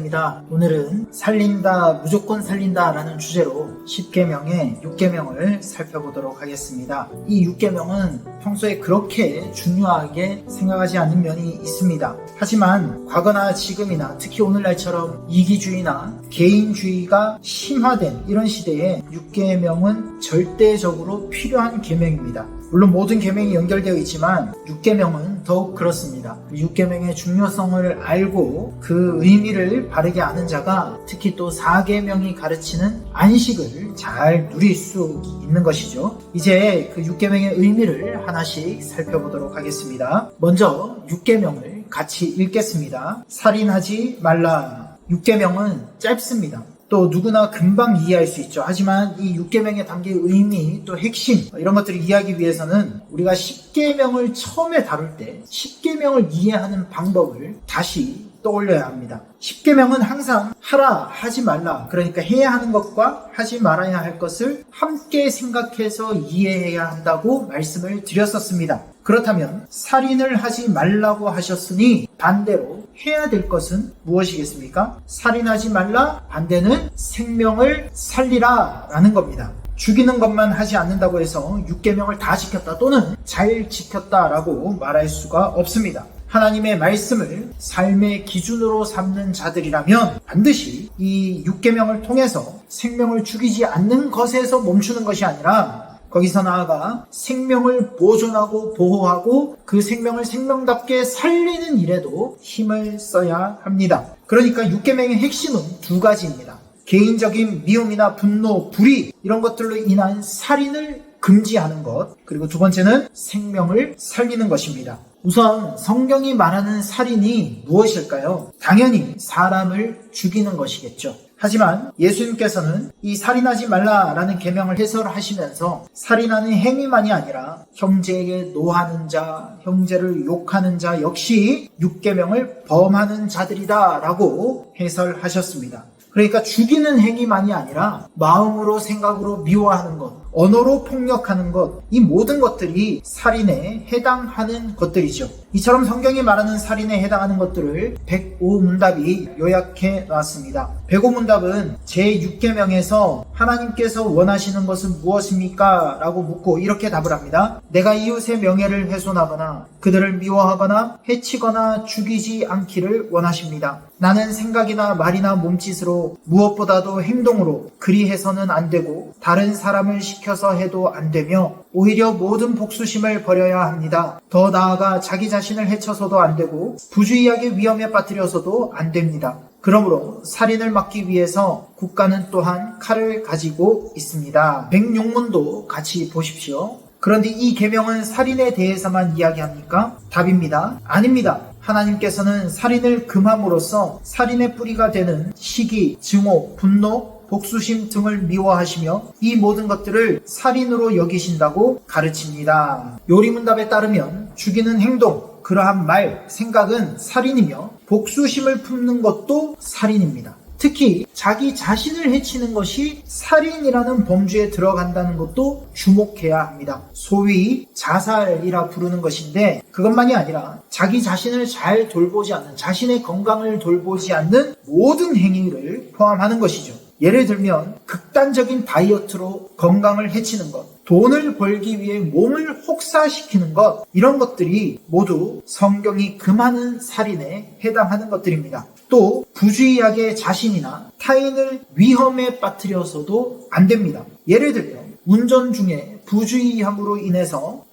시간입니다. 오늘은 살린다, 무조건 살린다 라는 주제로 10계명의 6계명을 살펴보도록 하겠습니다. 이 6계명은 평소에 그렇게 중요하게 생각하지 않는 면이 있습니다. 하지만 과거나 지금이나 특히 오늘날처럼 이기주의나 개인주의가 심화된 이런 시대에 6계명은 절대적으로 필요한 계명입니다. 물론 모든 계명이 연결되어 있지만 6계명은 더욱 그렇습니다. 6계명의 중요성을 알고 그 의미를 바르게 아는 자가 특히 또 4계명이 가르치는 안식을 잘 누릴 수 있는 것이죠. 이제 그 6계명의 의미를 하나씩 살펴보도록 하겠습니다. 먼저 6계명을 같이 읽겠습니다. 살인하지 말라. 6계명은 짧습니다. 또 누구나 금방 이해할 수 있죠. 하지만 이 6계명에 담긴 의미, 또 핵심 이런 것들을 이해하기 위해서는 우리가 10계명을 처음에 다룰 때 10계명을 이해하는 방법을 다시 떠올려야 합니다. 10계명은 항상 하라, 하지 말라, 그러니까 해야 하는 것과 하지 말아야 할 것을 함께 생각해서 이해해야 한다고 말씀을 드렸었습니다. 그렇다면 살인을 하지 말라고 하셨으니 반대로 해야 될 것은 무엇이겠습니까? 살인하지 말라, 반대는 생명을 살리라 라는 겁니다. 죽이는 것만 하지 않는다고 해서 6계명을 다 지켰다 또는 잘 지켰다라고 말할 수가 없습니다. 하나님의 말씀을 삶의 기준으로 삼는 자들이라면 반드시 이 6계명을 통해서 생명을 죽이지 않는 것에서 멈추는 것이 아니라 거기서 나아가 생명을 보존하고 보호하고 그 생명을 생명답게 살리는 일에도 힘을 써야 합니다. 그러니까 6계명의 핵심은 두 가지입니다. 개인적인 미움이나 분노, 불의 이런 것들로 인한 살인을 금지하는 것, 그리고 두 번째는 생명을 살리는 것입니다. 우선 성경이 말하는 살인이 무엇일까요? 당연히 사람을 죽이는 것이겠죠. 하지만 예수님께서는 이 살인하지 말라라는 계명을 해설하시면서 살인하는 행위만이 아니라 형제에게 노하는 자, 형제를 욕하는 자 역시 6계명을 범하는 자들이다 라고 해설하셨습니다. 그러니까 죽이는 행위만이 아니라 마음으로 생각으로 미워하는 것, 언어로 폭력하는 것, 이 모든 것들이 살인에 해당하는 것들이죠. 이처럼 성경이 말하는 살인에 해당하는 것들을 105문답이 요약해 놨습니다. 105문답은 제6계명에서 하나님께서 원하시는 것은 무엇입니까? 라고 묻고 이렇게 답을 합니다. 내가 이웃의 명예를 훼손하거나 그들을 미워하거나 해치거나 죽이지 않기를 원하십니다. 나는 생각이나 말이나 몸짓으로 무엇보다도 행동으로 그리 해서는 안 되고 다른 사람을 시켜서 해도 안 되며 오히려 모든 복수심을 버려야 합니다. 더 나아가 자기 자신을 해쳐서도 안 되고 부주의하게 위험에 빠뜨려서도 안 됩니다. 그러므로 살인을 막기 위해서 국가는 또한 칼을 가지고 있습니다. 106문도 같이 보십시오. 그런데 이 계명은 살인에 대해서만 이야기합니까? 답입니다. 아닙니다. 하나님께서는 살인을 금함으로써 살인의 뿌리가 되는 시기, 증오, 분노, 복수심 등을 미워하시며 이 모든 것들을 살인으로 여기신다고 가르칩니다. 요리문답에 따르면 죽이는 행동, 그러한 말, 생각은 살인이며 복수심을 품는 것도 살인입니다. 특히 자기 자신을 해치는 것이 살인이라는 범주에 들어간다는 것도 주목해야 합니다. 소위 자살이라 부르는 것인데 그것만이 아니라 자기 자신을 잘 돌보지 않는, 자신의 건강을 돌보지 않는 모든 행위를 포함하는 것이죠. 예를 들면 극단적인 다이어트로 건강을 해치는 것, 돈을 벌기 위해 몸을 혹사시키는 것, 이런 것들이 모두 성경이 금하는 살인에 해당하는 것들입니다. 또 부주의하게 자신이나 타인을 위험에 빠뜨려서도 안 됩니다. 예를 들면 운전 중에 부주의함으로 인해서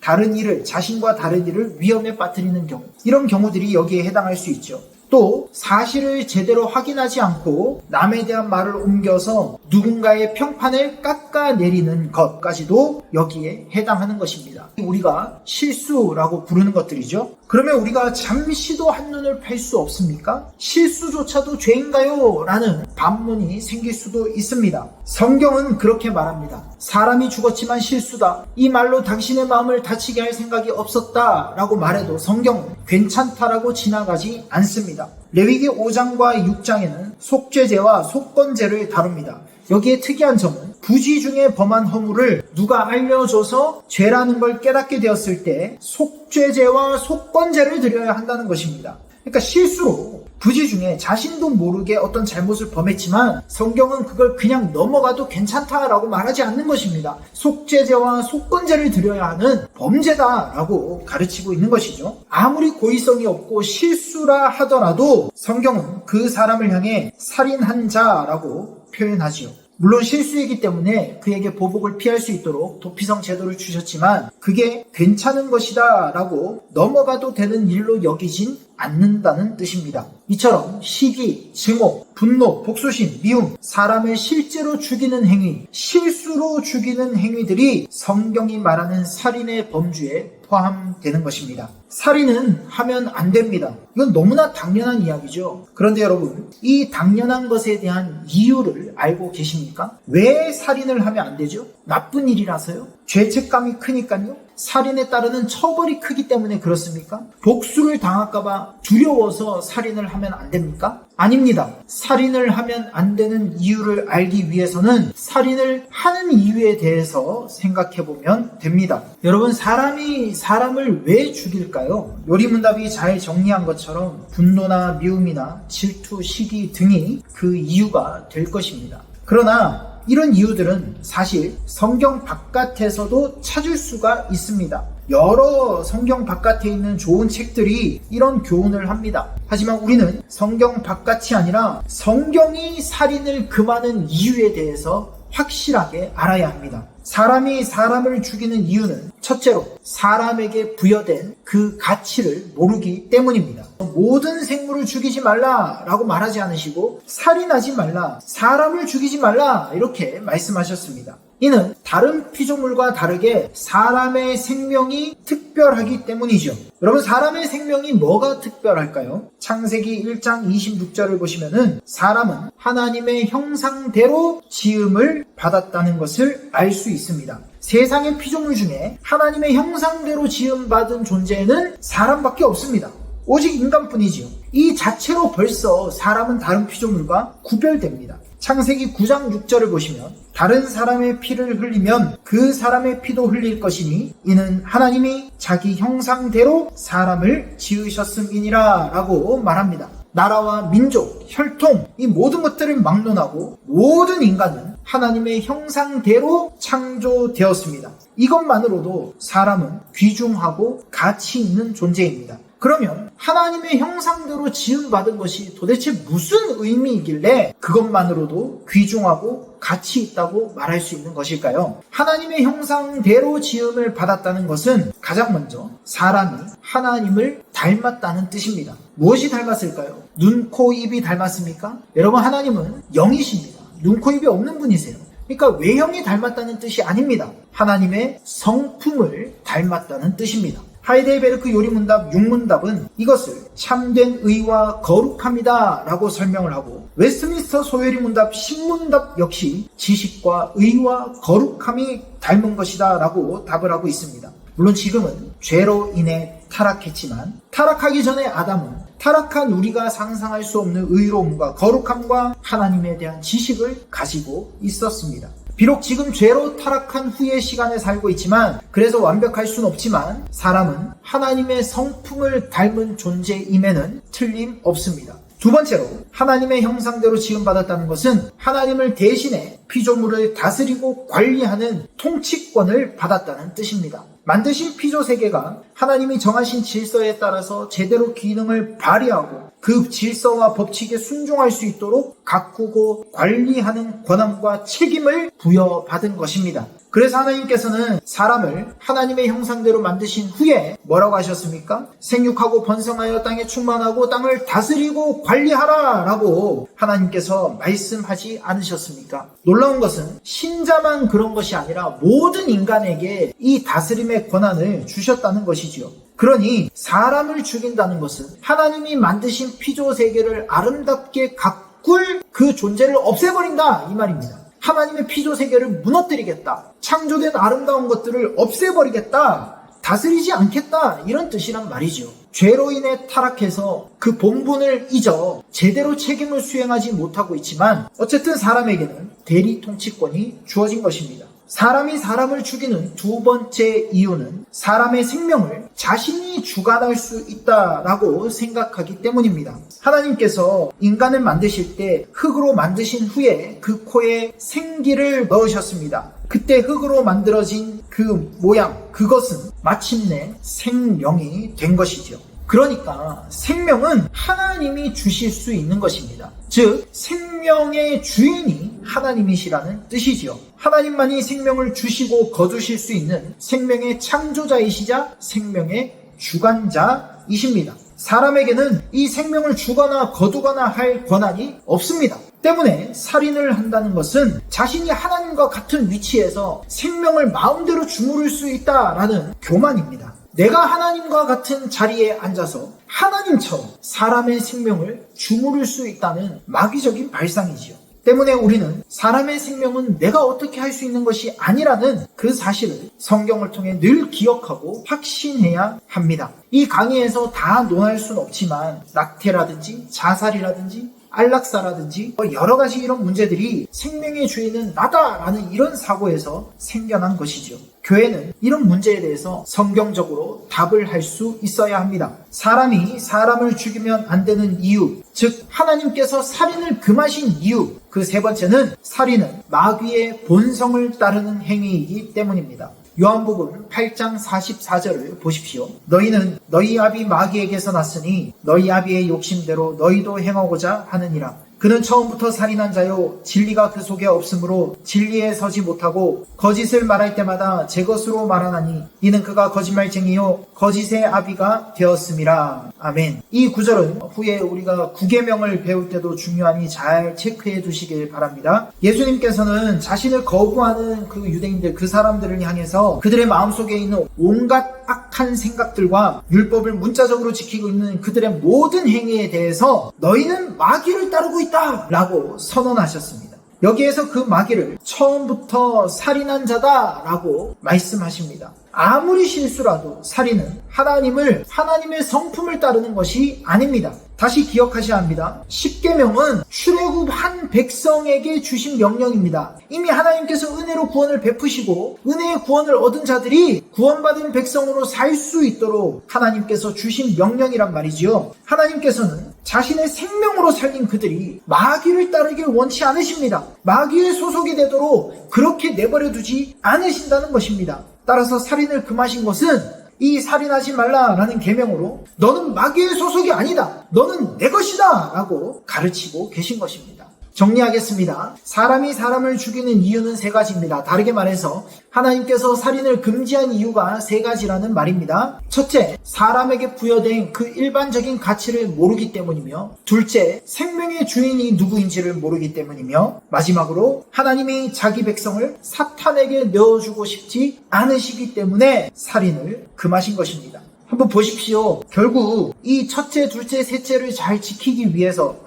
자신과 다른 이를 위험에 빠뜨리는 경우, 이런 경우들이 여기에 해당할 수 있죠. 또 사실을 제대로 확인하지 않고 남에 대한 말을 옮겨서 누군가의 평판을 깎아내리는 것까지도 여기에 해당하는 것입니다. 우리가 실수라고 부르는 것들이죠. 그러면 우리가 잠시도 한눈을 팔 수 없습니까? 실수조차도 죄인가요? 라는 반문이 생길 수도 있습니다. 성경은 그렇게 말합니다. 사람이 죽었지만 실수다. 이 말로 당신의 마음을 다치게 할 생각이 없었다 라고 말해도 성경은 괜찮다라고 지나가지 않습니다. 레위기 5장과 6장에는 속죄죄와 속건죄를 다룹니다. 여기에 특이한 점은 부지 중에 범한 허물을 누가 알려줘서 죄라는 걸 깨닫게 되었을 때 속죄죄와 속건죄를 드려야 한다는 것입니다. 그러니까 실수로 부지 중에 자신도 모르게 어떤 잘못을 범했지만 성경은 그걸 그냥 넘어가도 괜찮다라고 말하지 않는 것입니다. 속죄제와 속건제를 드려야 하는 범죄다라고 가르치고 있는 것이죠. 아무리 고의성이 없고 실수라 하더라도 성경은 그 사람을 향해 살인한 자라고 표현하지요. 물론 실수이기 때문에 그에게 보복을 피할 수 있도록 도피성 제도를 주셨지만 그게 괜찮은 것이다 라고 넘어가도 되는 일로 여기진 않는다는 뜻입니다. 이처럼 시기, 증오, 분노, 복수심, 미움, 사람을 실제로 죽이는 행위, 실수로 죽이는 행위들이 성경이 말하는 살인의 범주에 포함되는 것입니다. 살인은 하면 안 됩니다. 이건 너무나 당연한 이야기죠. 그런데 여러분, 이 당연한 것에 대한 이유를 알고 계십니까? 왜 살인을 하면 안 되죠? 나쁜 일이라서요? 죄책감이 크니까요? 살인에 따르는 처벌이 크기 때문에 그렇습니까? 복수를 당할까봐 두려워서 살인을 하면 안 됩니까? 아닙니다. 살인을 하면 안 되는 이유를 알기 위해서는 살인을 하는 이유에 대해서 생각해보면 됩니다. 여러분, 사람이 사람을 왜 죽일까요? 요리문답이 잘 정리한 것처럼 분노나 미움이나 질투, 시기 등이 그 이유가 될 것입니다. 그러나 이런 이유들은 사실 성경 바깥에서도 찾을 수가 있습니다. 여러 성경 바깥에 있는 좋은 책들이 이런 교훈을 합니다. 하지만 우리는 성경 바깥이 아니라 성경이 살인을 금하는 이유에 대해서 확실하게 알아야 합니다. 사람이 사람을 죽이는 이유는 첫째로 사람에게 부여된 그 가치를 모르기 때문입니다. 모든 생물을 죽이지 말라라고 말하지 않으시고 살인하지 말라, 사람을 죽이지 말라 이렇게 말씀하셨습니다. 이는 다른 피조물과 다르게 사람의 생명이 특별하기 때문이죠. 여러분, 사람의 생명이 뭐가 특별할까요? 창세기 1장 26절을 보시면은 사람은 하나님의 형상대로 지음을 받았다는 것을 알 수 있습니다. 세상의 피조물 중에 하나님의 형상대로 지음받은 존재는 사람밖에 없습니다. 오직 인간뿐이지요. 이 자체로 벌써 사람은 다른 피조물과 구별됩니다. 창세기 9장 6절을 보시면 다른 사람의 피를 흘리면 그 사람의 피도 흘릴 것이니 이는 하나님이 자기 형상대로 사람을 지으셨음이니라 라고 말합니다. 나라와 민족, 혈통 이 모든 것들을 막론하고 모든 인간은 하나님의 형상대로 창조되었습니다. 이것만으로도 사람은 귀중하고 가치 있는 존재입니다. 그러면 하나님의 형상대로 지음받은 것이 도대체 무슨 의미이길래 그것만으로도 귀중하고 가치 있다고 말할 수 있는 것일까요? 하나님의 형상대로 지음을 받았다는 것은 가장 먼저 사람이 하나님을 닮았다는 뜻입니다. 무엇이 닮았을까요? 눈, 코, 입이 닮았습니까? 여러분, 하나님은 영이십니다. 눈, 코, 입이 없는 분이세요. 그러니까 외형이 닮았다는 뜻이 아닙니다. 하나님의 성품을 닮았다는 뜻입니다. 하이델베르크 요리문답 6문답은 이것을 참된 의와 거룩함이다 라고 설명을 하고, 웨스트민스터 소요리문답 10문답 역시 지식과 의와 거룩함이 닮은 것이다 라고 답을 하고 있습니다. 물론 지금은 죄로 인해 타락했지만 타락하기 전에 아담은 타락한 우리가 상상할 수 없는 의로움과 거룩함과 하나님에 대한 지식을 가지고 있었습니다. 비록 지금 죄로 타락한 후의 시간에 살고 있지만, 그래서 완벽할 수는 없지만 사람은 하나님의 성품을 닮은 존재임에는 틀림없습니다. 두 번째로 하나님의 형상대로 지음받았다는 것은 하나님을 대신해 피조물을 다스리고 관리하는 통치권을 받았다는 뜻입니다. 만드신 피조 세계가 하나님이 정하신 질서에 따라서 제대로 기능을 발휘하고 그 질서와 법칙에 순종할 수 있도록 가꾸고 관리하는 권한과 책임을 부여받은 것입니다. 그래서 하나님께서는 사람을 하나님의 형상대로 만드신 후에 뭐라고 하셨습니까? 생육하고 번성하여 땅에 충만하고 땅을 다스리고 관리하라 라고 하나님께서 말씀하지 않으셨습니까? 놀라운 것은 신자만 그런 것이 아니라 모든 인간에게 이 다스림의 권한을 주셨다는 것이지요. 그러니 사람을 죽인다는 것은 하나님이 만드신 피조 세계를 아름답게 가꿀 그 존재를 없애버린다 이 말입니다. 하나님의 피조 세계를 무너뜨리겠다, 창조된 아름다운 것들을 없애버리겠다, 다스리지 않겠다, 이런 뜻이란 말이죠. 죄로 인해 타락해서 그 본분을 잊어 제대로 책임을 수행하지 못하고 있지만 어쨌든 사람에게는 대리 통치권이 주어진 것입니다. 사람이 사람을 죽이는 두 번째 이유는 사람의 생명을 자신이 주관할 수 있다라고 생각하기 때문입니다. 하나님께서 인간을 만드실 때 흙으로 만드신 후에 그 코에 생기를 넣으셨습니다. 그때 흙으로 만들어진 그 모양, 그것은 마침내 생명이 된 것이죠. 그러니까 생명은 하나님이 주실 수 있는 것입니다. 즉 생명의 주인이 하나님이시라는 뜻이지요. 하나님만이 생명을 주시고 거두실 수 있는 생명의 창조자이시자 생명의 주관자이십니다. 사람에게는 이 생명을 주거나 거두거나 할 권한이 없습니다. 때문에 살인을 한다는 것은 자신이 하나님과 같은 위치에서 생명을 마음대로 주무를 수 있다라는 교만입니다. 내가 하나님과 같은 자리에 앉아서 하나님처럼 사람의 생명을 주무를 수 있다는 마귀적인 발상이지요. 때문에 우리는 사람의 생명은 내가 어떻게 할 수 있는 것이 아니라는 그 사실을 성경을 통해 늘 기억하고 확신해야 합니다. 이 강의에서 다 논할 수는 없지만 낙태라든지 자살이라든지 안락사라든지 여러 가지 이런 문제들이 생명의 주인은 나다라는 이런 사고에서 생겨난 것이죠. 교회는 이런 문제에 대해서 성경적으로 답을 할 수 있어야 합니다. 사람이 사람을 죽이면 안 되는 이유, 즉 하나님께서 살인을 금하신 이유, 그 세 번째는 살인은 마귀의 본성을 따르는 행위이기 때문입니다. 요한복음 8장 44절을 보십시오. 너희는 너희 아비 마귀에게서 났으니 너희 아비의 욕심대로 너희도 행하고자 하느니라. 그는 처음부터 살인한 자요 진리가 그 속에 없으므로 진리에 서지 못하고 거짓을 말할 때마다 제 것으로 말하나니 이는 그가 거짓말쟁이요 거짓의 아비가 되었음이라. 아멘. 이 구절은 후에 우리가 구계명을 배울 때도 중요하니 잘 체크해 두시길 바랍니다. 예수님께서는 자신을 거부하는 그 유대인들, 그 사람들을 향해서 그들의 마음속에 있는 온갖 악한 생각들과 율법을 문자적으로 지키고 있는 그들의 모든 행위에 대해서 너희는 마귀를 따르고 있다 라고 선언하셨습니다. 여기에서 그 마귀를 처음부터 살인한 자다라고 말씀하십니다. 아무리 실수라도 살인은 하나님의 성품을 따르는 것이 아닙니다. 다시 기억하셔야 합니다. 십계명은 출애굽한 백성에게 주신 명령입니다. 이미 하나님께서 은혜로 구원을 베푸시고 은혜의 구원을 얻은 자들이 구원받은 백성으로 살 수 있도록 하나님께서 주신 명령이란 말이지요. 하나님께서는 자신의 생명으로 살린 그들이 마귀를 따르길 원치 않으십니다. 마귀의 소속이 되도록 그렇게 내버려 두지 않으신다는 것입니다. 따라서 살인을 금하신 것은 이 살인하지 말라라는 계명으로 너는 마귀의 소속이 아니다. 너는 내 것이다 라고 가르치고 계신 것입니다. 정리하겠습니다. 사람이 사람을 죽이는 이유는 세 가지입니다. 다르게 말해서 하나님께서 살인을 금지한 이유가 세 가지라는 말입니다. 첫째, 사람에게 부여된 그 일반적인 가치를 모르기 때문이며, 둘째, 생명의 주인이 누구인지를 모르기 때문이며, 마지막으로 하나님이 자기 백성을 사탄에게 내어주고 싶지 않으시기 때문에 살인을 금하신 것입니다. 한번 보십시오. 결국 이 첫째, 둘째, 셋째를 잘 지키기 위해서,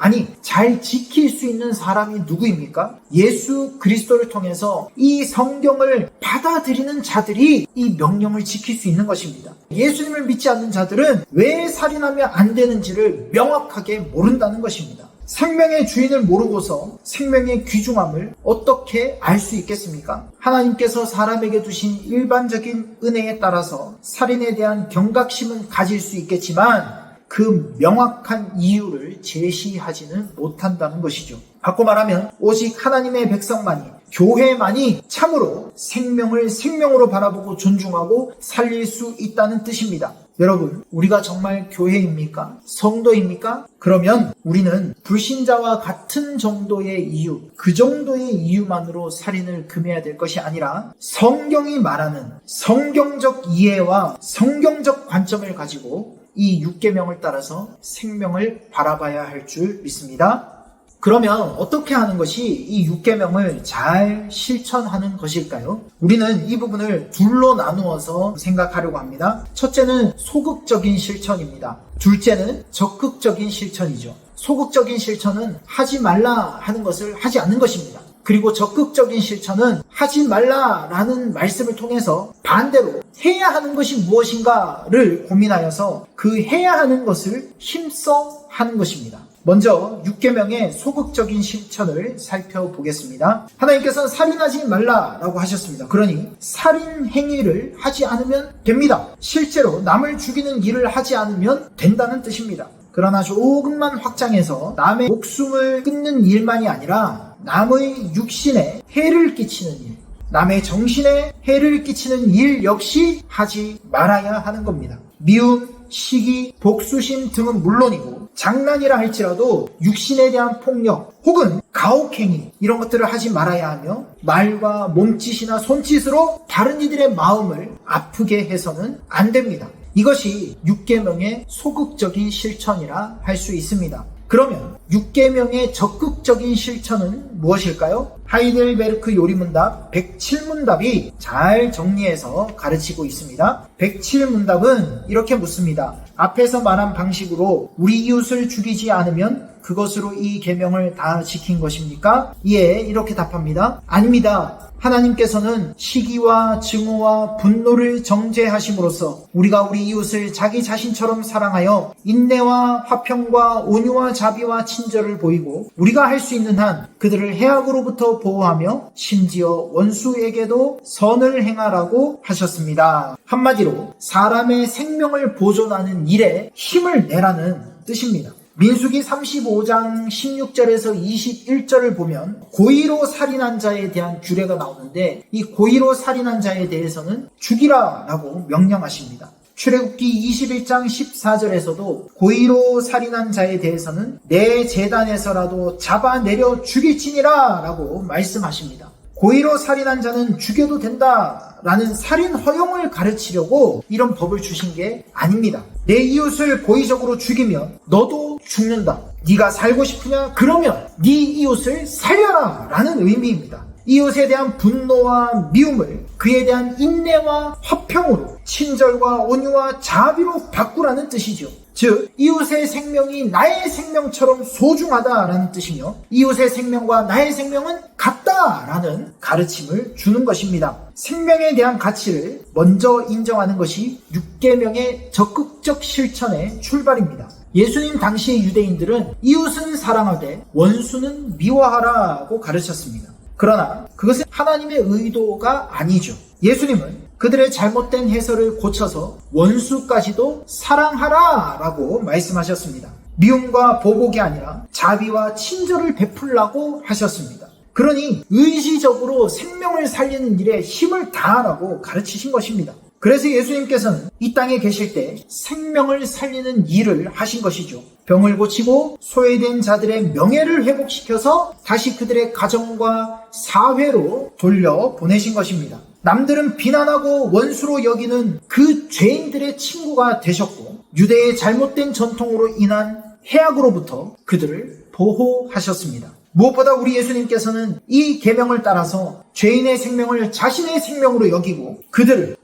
잘 지킬 수 있는 사람이 누구입니까? 예수 그리스도를 통해서 이 성경을 받아들이는 자들이 이 명령을 지킬 수 있는 것입니다. 예수님을 믿지 않는 자들은 왜 살인하면 안 되는지를 명확하게 모른다는 것입니다. 생명의 주인을 모르고서 생명의 귀중함을 어떻게 알 수 있겠습니까? 하나님께서 사람에게 두신 일반적인 은혜에 따라서 살인에 대한 경각심은 가질 수 있겠지만 그 명확한 이유를 제시하지는 못한다는 것이죠. 바꿔 말하면 오직 하나님의 백성만이, 교회만이 참으로 생명을 생명으로 바라보고 존중하고 살릴 수 있다는 뜻입니다. 여러분, 우리가 정말 교회입니까? 성도입니까? 그러면 우리는 불신자와 같은 정도의 이유, 그 정도의 이유만으로 살인을 금해야 될 것이 아니라 성경이 말하는 성경적 이해와 성경적 관점을 가지고 이 6계명을 따라서 생명을 바라봐야 할 줄 믿습니다. 그러면 어떻게 하는 것이 이 6계명을 잘 실천하는 것일까요? 우리는 이 부분을 둘로 나누어서 생각하려고 합니다. 첫째는 소극적인 실천입니다. 둘째는 적극적인 실천이죠. 소극적인 실천은 하지 말라 하는 것을 하지 않는 것입니다. 그리고 적극적인 실천은 하지 말라라는 말씀을 통해서 반대로 해야 하는 것이 무엇인가를 고민하여서 그 해야 하는 것을 힘써 하는 것입니다. 먼저 6계명의 소극적인 실천을 살펴보겠습니다. 하나님께서는 살인하지 말라라고 하셨습니다. 그러니 살인 행위를 하지 않으면 됩니다. 실제로 남을 죽이는 일을 하지 않으면 된다는 뜻입니다. 그러나 조금만 확장해서 남의 목숨을 끊는 일만이 아니라 남의 육신에 해를 끼치는 일, 남의 정신에 해를 끼치는 일 역시 하지 말아야 하는 겁니다. 미움, 시기, 복수심 등은 물론이고 장난이라 할지라도 육신에 대한 폭력 혹은 가혹행위 이런 것들을 하지 말아야 하며 말과 몸짓이나 손짓으로 다른 이들의 마음을 아프게 해서는 안 됩니다. 이것이 6계명의 소극적인 실천이라 할 수 있습니다. 그러면 6계명의 적극적인 실천은 무엇일까요? 하이델베르크 요리문답 107문답이 잘 정리해서 가르치고 있습니다. 107문답은 이렇게 묻습니다. 앞에서 말한 방식으로 우리 이웃을 죽이지 않으면 그것으로 이 계명을 다 지킨 것입니까? 이에 이렇게 답합니다. 아닙니다. 하나님께서는 시기와 증오와 분노를 정죄하심으로써 우리가 우리 이웃을 자기 자신처럼 사랑하여 인내와 화평과 온유와 자비와 친절을 보이고 우리가 할 수 있는 한 그들을 해악으로부터 보호하며 심지어 원수에게도 선을 행하라고 하셨습니다. 한마디로 사람의 생명을 보존하는 일에 힘을 내라는 뜻입니다. 민수기 35장 16절에서 21절을 보면 고의로 살인한 자에 대한 규례가 나오는데 이 고의로 살인한 자에 대해서는 죽이라 라고 명령하십니다. 출애굽기 21장 14절에서도 고의로 살인한 자에 대해서는 내 제단에서라도 잡아내려 죽일지니라 라고 말씀하십니다. 고의로 살인한 자는 죽여도 된다라는 살인 허용을 가르치려고 이런 법을 주신 게 아닙니다. 내 이웃을 고의적으로 죽이면 너도 죽는다. 네가 살고 싶으냐? 그러면 네 이웃을 살려라 라는 의미입니다. 이웃에 대한 분노와 미움을 그에 대한 인내와 화평으로 친절과 온유와 자비로 바꾸라는 뜻이죠. 즉 이웃의 생명이 나의 생명처럼 소중하다라는 뜻이며 이웃의 생명과 나의 생명은 같다라는 가르침을 주는 것입니다. 생명에 대한 가치를 먼저 인정하는 것이 6계명의 적극적 실천의 출발입니다. 예수님 당시의 유대인들은 이웃은 사랑하되 원수는 미워하라고 가르쳤습니다. 그러나 그것은 하나님의 의도가 아니죠. 예수님은 그들의 잘못된 해설을 고쳐서 원수까지도 사랑하라 라고 말씀하셨습니다. 미움과 보복이 아니라 자비와 친절을 베풀라고 하셨습니다. 그러니 의지적으로 생명을 살리는 일에 힘을 다하라고 가르치신 것입니다. 그래서 예수님께서는 이 땅에 계실 때 생명을 살리는 일을 하신 것이죠. 병을 고치고 소외된 자들의 명예를 회복시켜서 다시 그들의 가정과 사회로 돌려보내신 것입니다. 남들은 비난하고 원수로 여기는 그 죄인들의 친구가 되셨고 유대의 잘못된 전통으로 인한 해악으로부터 그들을 보호하셨습니다. 무엇보다 우리 예수님께서는 이 계명을 따라서 죄인의 생명을 자신의 생명으로 여기고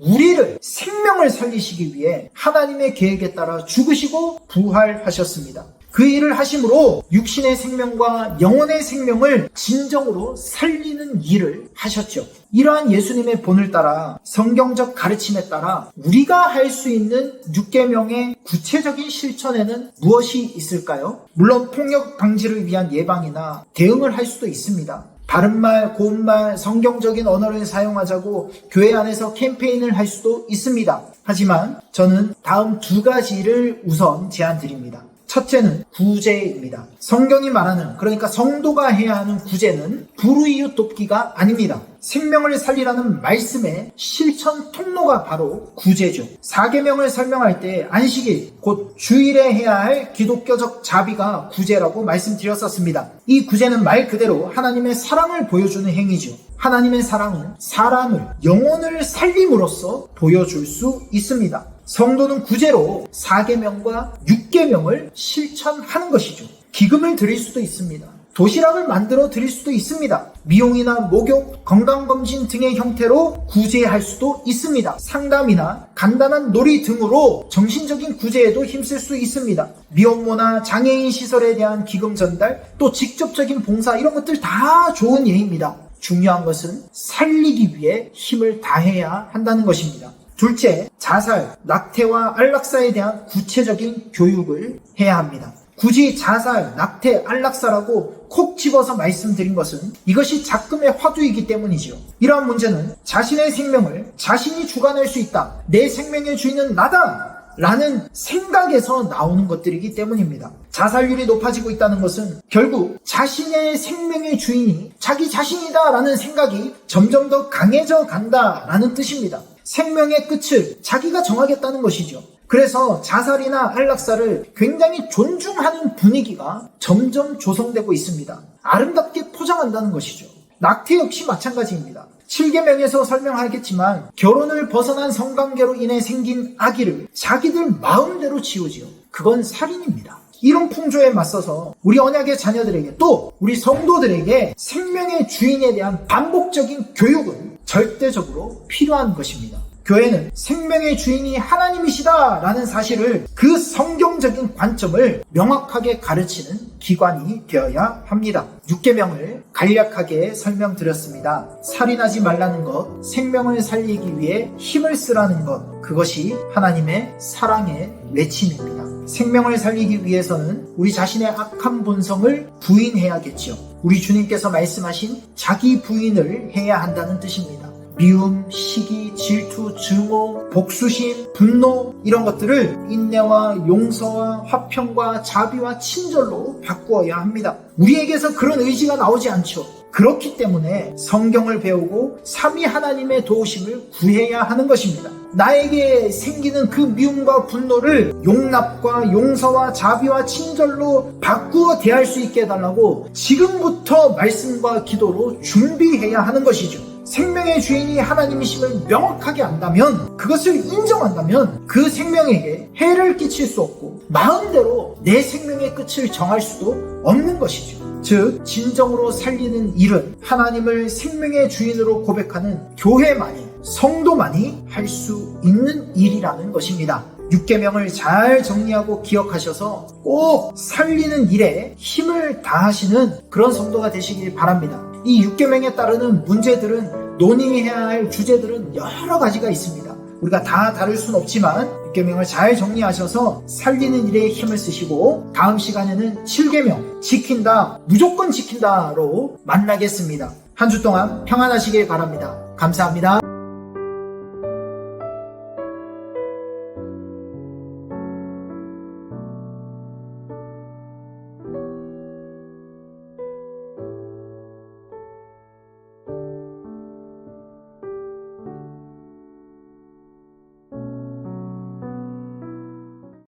우리를 생명을 살리시기 위해 하나님의 계획에 따라 죽으시고 부활하셨습니다. 그 일을 하심으로 육신의 생명과 영혼의 생명을 진정으로 살리는 일을 하셨죠. 이러한 예수님의 본을 따라 성경적 가르침에 따라 우리가 할 수 있는 6계명의 구체적인 실천에는 무엇이 있을까요? 물론 폭력 방지를 위한 예방이나 대응을 할 수도 있습니다. 바른말, 고운말, 성경적인 언어를 사용하자고 교회 안에서 캠페인을 할 수도 있습니다. 하지만 저는 다음 두 가지를 우선 제안드립니다. 첫째는 구제입니다. 성경이 말하는, 그러니까 성도가 해야 하는 구제는 불우이웃 돕기가 아닙니다. 생명을 살리라는 말씀의 실천 통로가 바로 구제죠. 4계명을 설명할 때 안식일, 곧 주일에 해야 할 기독교적 자비가 구제라고 말씀드렸었습니다. 이 구제는 말 그대로 하나님의 사랑을 보여주는 행위죠. 하나님의 사랑은 사람을, 영혼을 살림으로써 보여줄 수 있습니다. 성도는 구제로 4계명과 6계명을 실천하는 것이죠. 기금을 드릴 수도 있습니다. 도시락을 만들어 드릴 수도 있습니다. 미용이나 목욕, 건강검진 등의 형태로 구제할 수도 있습니다. 상담이나 간단한 놀이 등으로 정신적인 구제에도 힘쓸 수 있습니다. 미혼모나 장애인 시설에 대한 기금 전달, 또 직접적인 봉사, 이런 것들 다 좋은 예입니다. 중요한 것은 살리기 위해 힘을 다해야 한다는 것입니다. 둘째, 자살, 낙태와 안락사에 대한 구체적인 교육을 해야 합니다. 굳이 자살, 낙태, 안락사라고 콕 집어서 말씀드린 것은 이것이 작금의 화두이기 때문이지요. 이러한 문제는 자신의 생명을 자신이 주관할 수 있다. 내 생명의 주인은 나다! 라는 생각에서 나오는 것들이기 때문입니다. 자살률이 높아지고 있다는 것은 결국 자신의 생명의 주인이 자기 자신이다 라는 생각이 점점 더 강해져 간다라는 뜻입니다. 생명의 끝을 자기가 정하겠다는 것이죠. 그래서 자살이나 안락사를 굉장히 존중하는 분위기가 점점 조성되고 있습니다. 아름답게 포장한다는 것이죠. 낙태 역시 마찬가지입니다. 7계명에서 설명하겠지만 결혼을 벗어난 성관계로 인해 생긴 아기를 자기들 마음대로 지우지요. 그건 살인입니다. 이런 풍조에 맞서서 우리 언약의 자녀들에게 또 우리 성도들에게 생명의 주인에 대한 반복적인 교육은 절대적으로 필요한 것입니다. 교회는 생명의 주인이 하나님이시다 라는 사실을 그 성경적인 관점을 명확하게 가르치는 기관이 되어야 합니다. 6계명을 간략하게 설명드렸습니다. 살인하지 말라는 것, 생명을 살리기 위해 힘을 쓰라는 것, 그것이 하나님의 사랑의 외침입니다. 생명을 살리기 위해서는 우리 자신의 악한 본성을 부인해야겠죠. 우리 주님께서 말씀하신 자기 부인을 해야 한다는 뜻입니다. 미움, 시기, 질투, 증오, 복수심, 분노 이런 것들을 인내와 용서와 화평과 자비와 친절로 바꾸어야 합니다. 우리에게서 그런 의지가 나오지 않죠. 그렇기 때문에 성경을 배우고 삼위 하나님의 도우심을 구해야 하는 것입니다. 나에게 생기는 그 미움과 분노를 용납과 용서와 자비와 친절로 바꾸어 대할 수 있게 해달라고 지금부터 말씀과 기도로 준비해야 하는 것이죠. 생명의 주인이 하나님이심을 명확하게 안다면, 그것을 인정한다면 그 생명에게 해를 끼칠 수 없고 마음대로 내 생명의 끝을 정할 수도 없는 것이죠. 즉 진정으로 살리는 일은 하나님을 생명의 주인으로 고백하는 교회만이, 성도만이 할 수 있는 일이라는 것입니다. 6계명을 잘 정리하고 기억하셔서 꼭 살리는 일에 힘을 다하시는 그런 성도가 되시길 바랍니다. 이 6계명에 따르는 문제들은, 논의해야 할 주제들은 여러 가지가 있습니다. 우리가 다 다룰 순 없지만 6계명을 잘 정리하셔서 살리는 일에 힘을 쓰시고 다음 시간에는 7계명 지킨다, 무조건 지킨다로 만나겠습니다. 한 주 동안 평안하시길 바랍니다. 감사합니다.